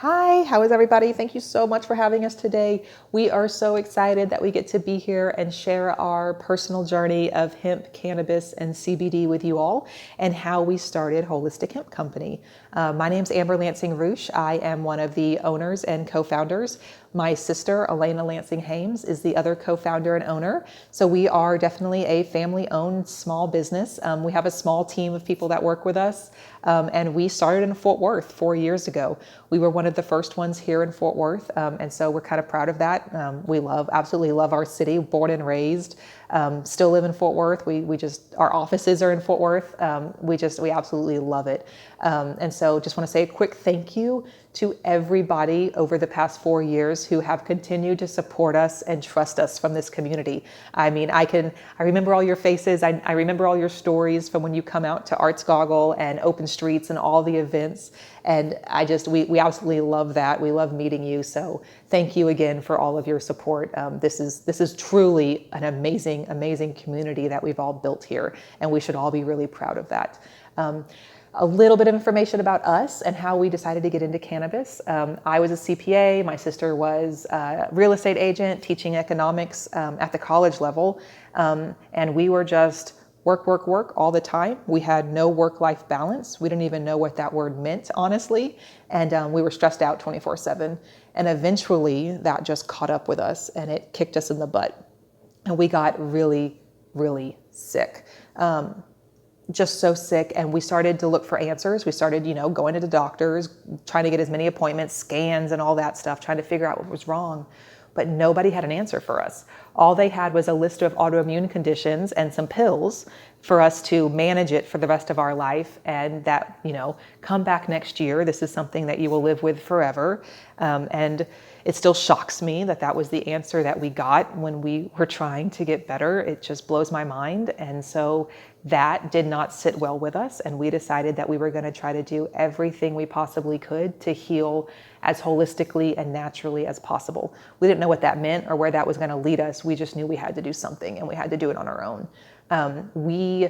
Hi, how is everybody? Thank you so much for having us today. We are so excited that we get to be here and share our personal journey of hemp, cannabis, and CBD with you all and how we started Holistic Hemp Company. My name's Amber Lansing Roosh. I am one of the owners and co-founders. My sister, Elena Lansing Hames, is the other co-founder and owner. So we are definitely a family-owned small business. We have a small team of people that work with us. And we started in Fort Worth 4 years ago. We were one of the first ones here in Fort Worth. And so we're kind of proud of that. We absolutely love our city, born and raised, still live in Fort Worth. Our offices are in Fort Worth. We absolutely love it. And so just want to say a quick thank you to everybody over the past 4 years who have continued to support us and trust us from this community. I mean, I remember all your faces. I remember all your stories from when you come out to Arts Goggle and Open Streets and all the events. And we absolutely love that. We love meeting you. So thank you again for all of your support. This is truly an amazing community that we've all built here. And we should all be really proud of that. A little bit of information about us and how we decided to get into cannabis. I was a CPA. My sister was a real estate agent teaching economics at the college level. And we were just work all the time. We had no work-life balance. We didn't even know what that word meant, honestly. And we were stressed out 24/7. And eventually that just caught up with us and it kicked us in the butt. And we got really, really sick. Just so sick. And we started to look for answers. We started, going to the doctors, trying to get as many appointments, scans and all that stuff, trying to figure out what was wrong. But nobody had an answer for us. All they had was a list of autoimmune conditions and some pills for us to manage it for the rest of our life. And that, come back next year. This is something that you will live with forever. And it still shocks me that that was the answer that we got when we were trying to get better. It just blows my mind. And so that did not sit well with us. And we decided that we were going to try to do everything we possibly could to heal as holistically and naturally as possible. We didn't know what that meant or where that was going to lead us. We just knew we had to do something and we had to do it on our own. We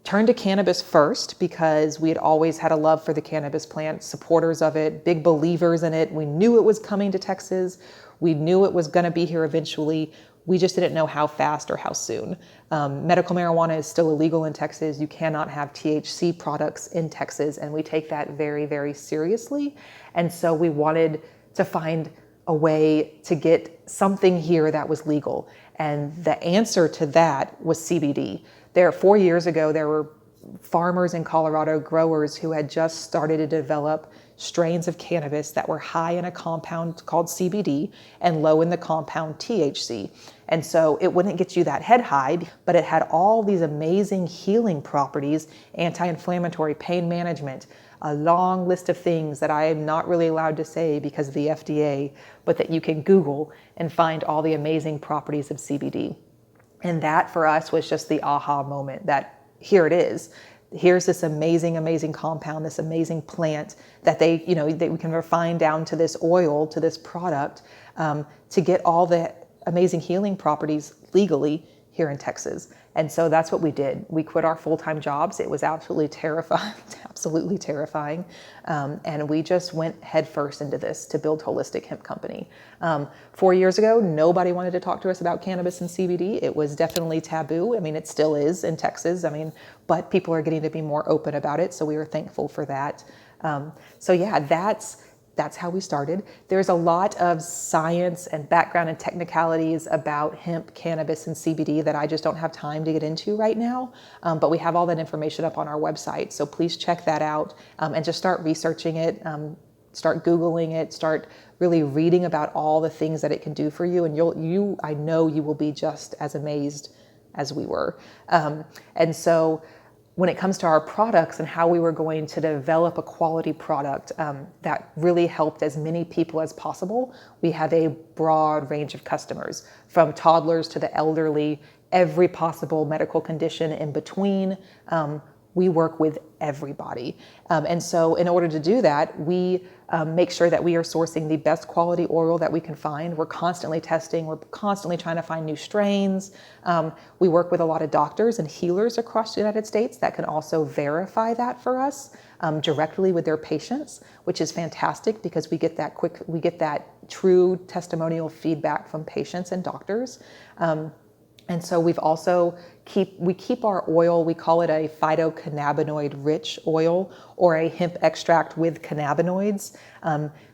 turned to cannabis first because we had always had a love for the cannabis plant, supporters of it, big believers in it. We knew it was coming to Texas. We knew it was going to be here eventually. We just didn't know how fast or how soon. Medical marijuana is still illegal in Texas. You cannot have THC products in Texas, and we take that very, very seriously. And so we wanted to find a way to get something here that was legal. And the answer to that was CBD. 4 years ago, there were farmers in Colorado, growers who had just started to develop strains of cannabis that were high in a compound called CBD and low in the compound THC. And so it wouldn't get you that head high, but it had all these amazing healing properties, anti-inflammatory, pain management, a long list of things that I am not really allowed to say because of the FDA, but that you can Google and find all the amazing properties of CBD. And that for us was just the aha moment that here it is. Here's this amazing compound, this amazing plant that that we can refine down to this oil, to this product, to get all the amazing healing properties legally here in Texas. And so that's what we did. We quit our full-time jobs. It was absolutely terrifying. And we just went headfirst into this to build Holistic Hemp Company. 4 years ago, nobody wanted to talk to us about cannabis and CBD. It was definitely taboo. I mean, it still is in Texas. But people are getting to be more open about it. So we were thankful for that. That's how we started. There's a lot of science and background and technicalities about hemp, cannabis, and CBD that I just don't have time to get into right now. But we have all that information up on our website. So please check that out and just start researching it, start Googling it, start really reading about all the things that it can do for you. And I know you will be just as amazed as we were. And so when it comes to our products and how we were going to develop a quality product that really helped as many people as possible, we have a broad range of customers, from toddlers to the elderly, every possible medical condition in between. we work with everybody. And so in order to do that, we make sure that we are sourcing the best quality oil that we can find. We're constantly testing. We're constantly trying to find new strains. We work with a lot of doctors and healers across the United States that can also verify that for us directly with their patients, which is fantastic because we get that true testimonial feedback from patients and doctors. And so we've also keep our oil, we call it a phytocannabinoid rich oil or a hemp extract with cannabinoids,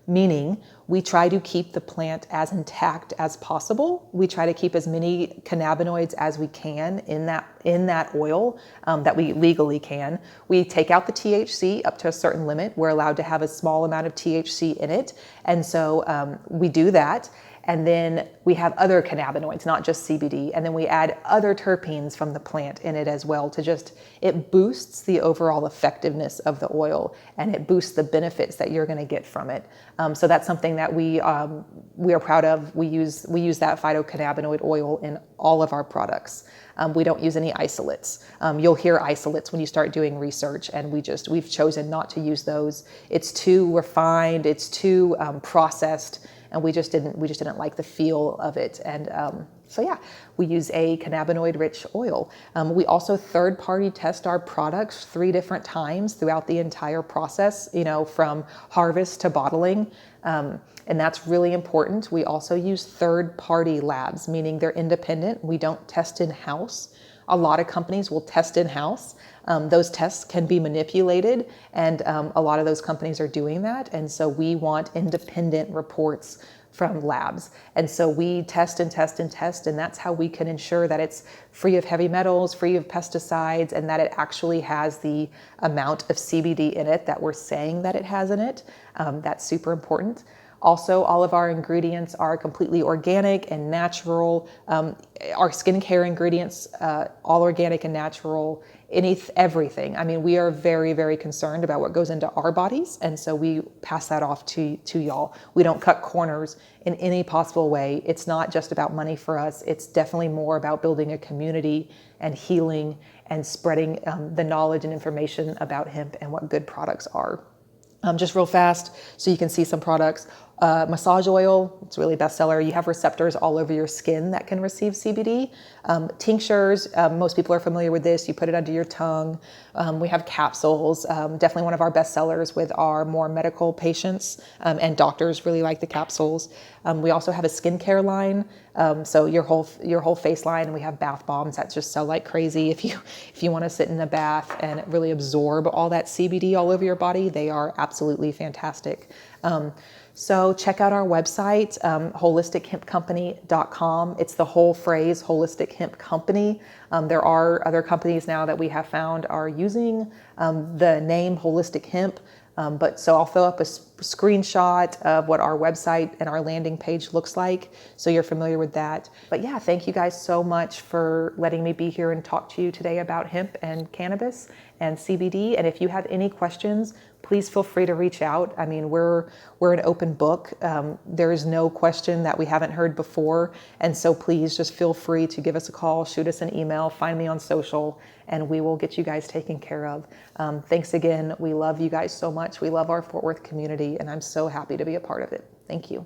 meaning we try to keep the plant as intact as possible. We try to keep as many cannabinoids as we can in that oil that we legally can. We take out the THC up to a certain limit. We're allowed to have a small amount of THC in it. And so we do that. And then we have other cannabinoids, not just CBD. And then we add other terpenes from the plant in it as well it boosts the overall effectiveness of the oil and it boosts the benefits that you're gonna get from it. So that's something that we are proud of. We use that phytocannabinoid oil in all of our products. We don't use any isolates. You'll hear isolates when you start doing research, and we've chosen not to use those. It's too refined, it's too processed, and we just didn't like the feel of it. And so yeah, we use a cannabinoid-rich oil. We also third-party test our products 3 different times throughout the entire process, from harvest to bottling. And that's really important. We also use third-party labs, meaning they're independent. We don't test in-house. A lot of companies will test in-house. Those tests can be manipulated, and a lot of those companies are doing that. And so we want independent reports from labs. And so we test and test and test, and that's how we can ensure that it's free of heavy metals, free of pesticides, and that it actually has the amount of CBD in it that we're saying that it has in it. That's super important. Also, all of our ingredients are completely organic and natural. Our skincare ingredients, all organic and natural, everything. I mean, we are very, very concerned about what goes into our bodies, and so we pass that off to y'all. We don't cut corners in any possible way. It's not just about money for us. It's definitely more about building a community and healing and spreading the knowledge and information about hemp and what good products are. Just real fast, so you can see some products. Massage oil, it's really bestseller. You have receptors all over your skin that can receive CBD. Tinctures, most people are familiar with this. You put it under your tongue. We have capsules, definitely one of our bestsellers with our more medical patients, and doctors really like the capsules. We also have a skincare line, so your whole face line. We have bath bombs that just sell like crazy. If you want to sit in a bath and really absorb all that CBD all over your body, they are absolutely fantastic. So check out our website, holistichempcompany.com. It's the whole phrase, Holistic Hemp Company. There are other companies now that we have found are using the name Holistic Hemp. So I'll throw up a screenshot of what our website and our landing page looks like, so you're familiar with that. But yeah, thank you guys so much for letting me be here and talk to you today about hemp and cannabis and CBD. And if you have any questions, please feel free to reach out. I mean, we're an open book. There is no question that we haven't heard before. And so please just feel free to give us a call, shoot us an email, find me on social, and we will get you guys taken care of. Thanks again. We love you guys so much. We love our Fort Worth community, and I'm so happy to be a part of it. Thank you.